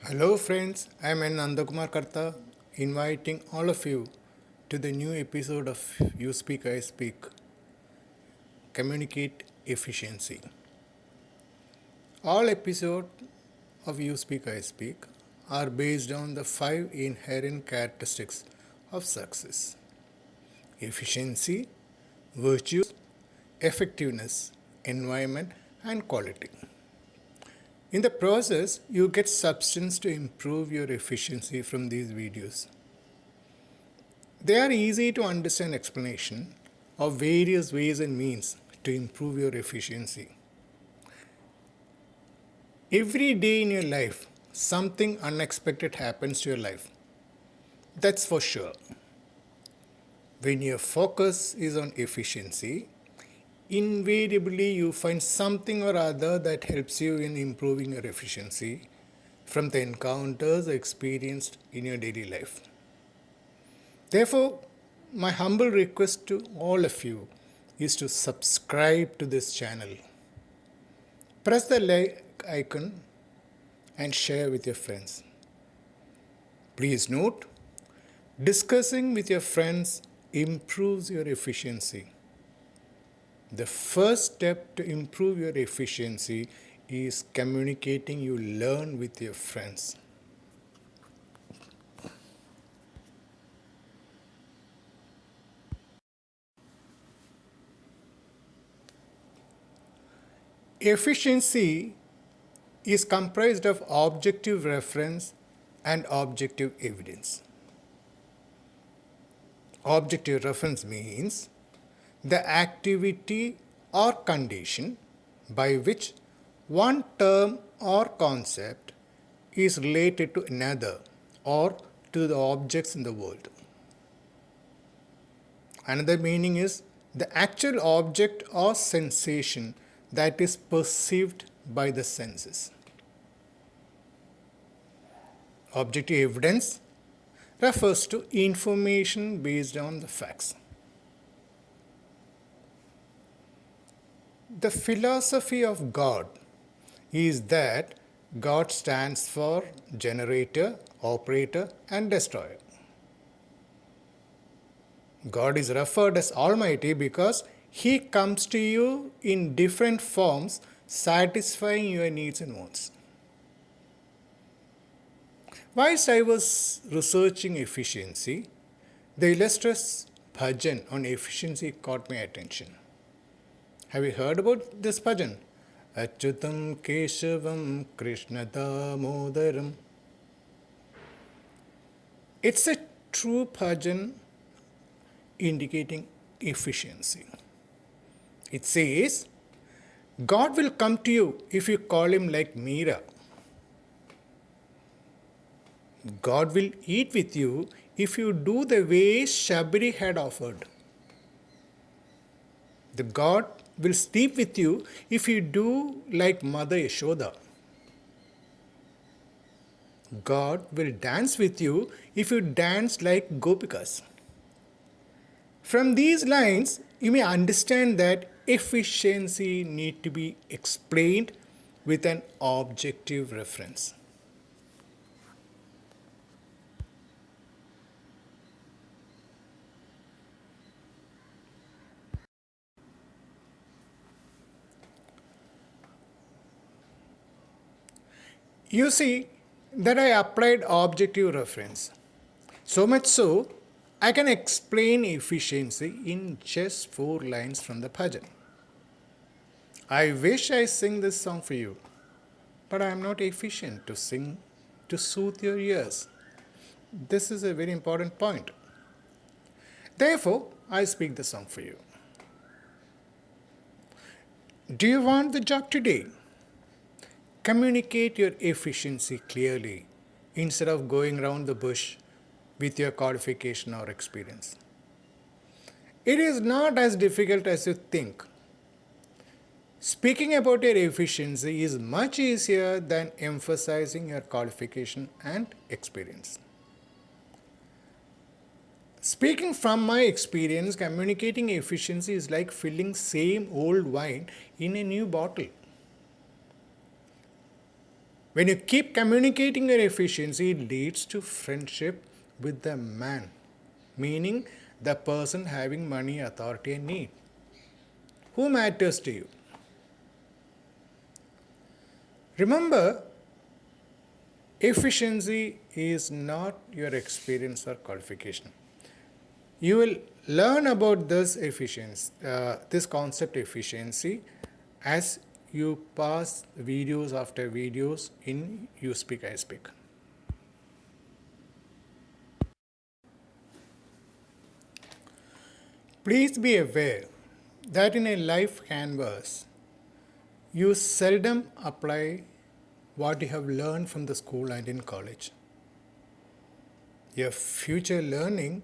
Hello friends, I am N. Nandakumar Karta, inviting all of you to the new episode of You Speak, I Speak, Communicate Efficiency. All episodes of You Speak, I Speak are based on the 5 inherent characteristics of success: efficiency, virtues, effectiveness, environment, and quality. In the process, you get substance to improve your efficiency from these videos. They are easy to understand explanation of various ways and means to improve your efficiency. Every day in your life, something unexpected happens to your life. That's for sure. When your focus is on efficiency, invariably you find something or other that helps you in improving your efficiency from the encounters experienced in your daily life. Therefore, my humble request to all of you is to subscribe to this channel. Press the like icon and share with your friends. Please note, discussing with your friends improves your efficiency. The first step to improve your efficiency is communicating you learn with your friends. Efficiency is comprised of objective reference and objective evidence. Objective reference means the activity or condition by which one term or concept is related to another or to the objects in the world. Another meaning is the actual object or sensation that is perceived by the senses. Objective evidence refers to information based on the facts. The philosophy of God is that God stands for generator, operator, and destroyer. God is referred as Almighty because He comes to you in different forms, satisfying your needs and wants. Whilst I was researching efficiency, the illustrious bhajan on efficiency caught my attention. Have you heard about this bhajan? Achyutam Keshavam Krishna Damodaram. It's a true bhajan indicating efficiency. It says, God will come to you if you call Him like Meera. God will eat with you if you do the way Shabri had offered. The God will sleep with you if you do like Mother Yashoda. God will dance with you if you dance like Gopikas. From these lines, you may understand that efficiency needs to be explained with an objective reference. You see that I applied objective reference. So much so, I can explain efficiency in just 4 lines from the bhajan. I wish I sing this song for you, but I am not efficient to sing to soothe your ears. This is a very important point. Therefore, I speak the song for you. Do you want the job today? Communicate your efficiency clearly instead of going around the bush with your qualification or experience. It is not as difficult as you think. Speaking about your efficiency is much easier than emphasizing your qualification and experience. Speaking from my experience, communicating efficiency is like filling same old wine in a new bottle. When you keep communicating your efficiency, it leads to friendship with the man, meaning the person having money, authority, and need. Who matters to you? Remember, efficiency is not your experience or qualification. You will learn about this concept efficiency as you pass videos after videos in You Speak, I Speak. Please be aware that in a life canvas, you seldom apply what you have learned from the school and in college. Your future learning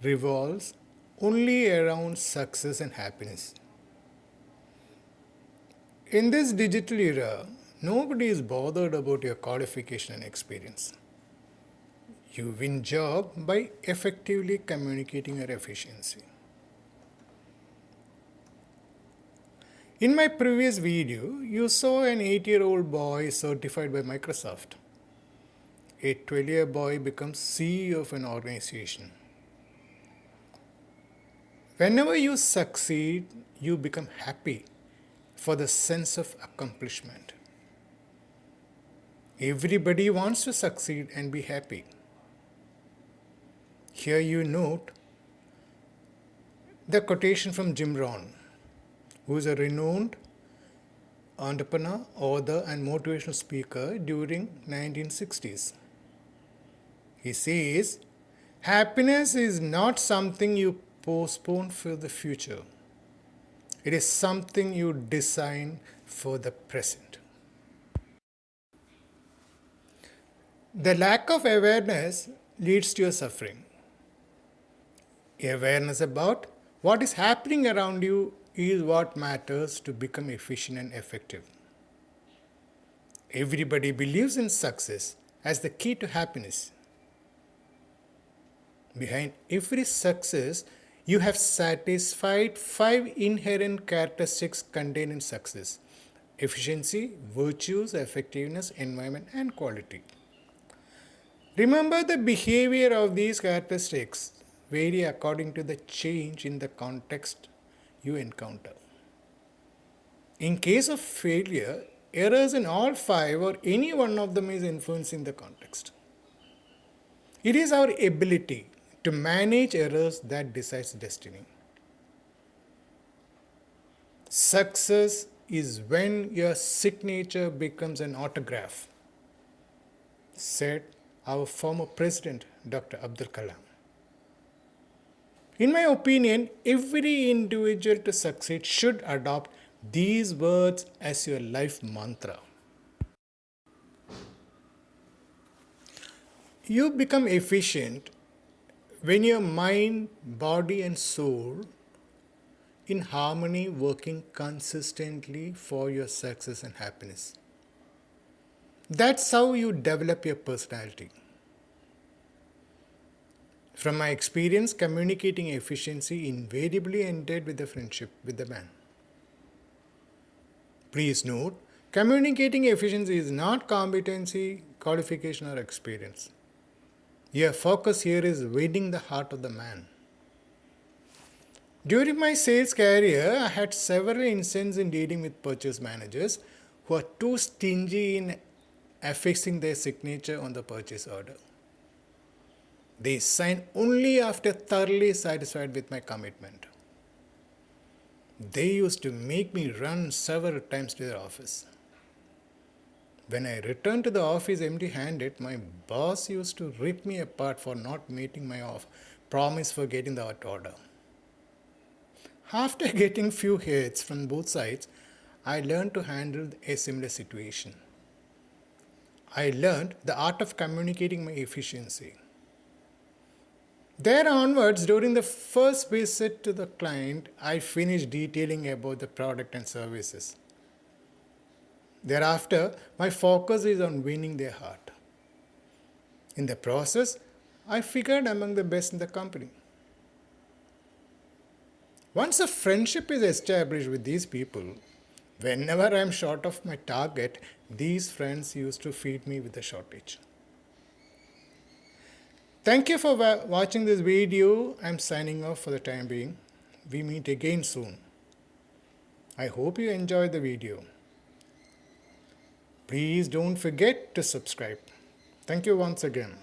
revolves only around success and happiness. In this digital era, nobody is bothered about your qualification and experience. You win job by effectively communicating your efficiency. In my previous video, you saw an 8-year-old boy certified by Microsoft. A 12-year boy becomes CEO of an organization. Whenever you succeed, you become happy for the sense of accomplishment. Everybody wants to succeed and be happy. Here you note the quotation from Jim Rohn, who is a renowned entrepreneur, author, and motivational speaker during 1960s. He says, happiness is not something you postpone for the future. It is something you design for the present. The lack of awareness leads to your suffering. Awareness about what is happening around you is what matters to become efficient and effective. Everybody believes in success as the key to happiness. Behind every success, you have satisfied 5 inherent characteristics contained in success: efficiency, virtues, effectiveness, environment, and quality. Remember, the behavior of these characteristics vary according to the change in the context you encounter. In case of failure, errors in all 5 or any one of them is influencing the context. It is our ability to manage errors that decides destiny. Success is when your signature becomes an autograph, said our former president, Dr. Abdul Kalam. In my opinion, every individual to succeed should adopt these words as your life mantra. You become efficient when your mind, body, and soul in harmony, working consistently for your success and happiness. That's how you develop your personality. From my experience, communicating efficiency invariably ended with a friendship with the man. Please note, communicating efficiency is not competency, qualification, or experience. Your focus here is winning the heart of the man. During my sales career, I had several instances in dealing with purchase managers who are too stingy in affixing their signature on the purchase order. They sign only after thoroughly satisfied with my commitment. They used to make me run several times to their office. When I returned to the office empty-handed, my boss used to rip me apart for not meeting my promise for getting the order. After getting few hits from both sides, I learned to handle a similar situation. I learned the art of communicating my efficiency. There onwards, during the first visit to the client, I finished detailing about the product and services. Thereafter, my focus is on winning their heart. In the process, I figured among the best in the company. Once a friendship is established with these people, Whenever I'm short of my target, these friends used to feed me with a shortage. Thank you for watching this video. I'm signing off for the time being. We meet again soon. I hope you enjoyed the video. Please don't forget to subscribe. Thank you once again.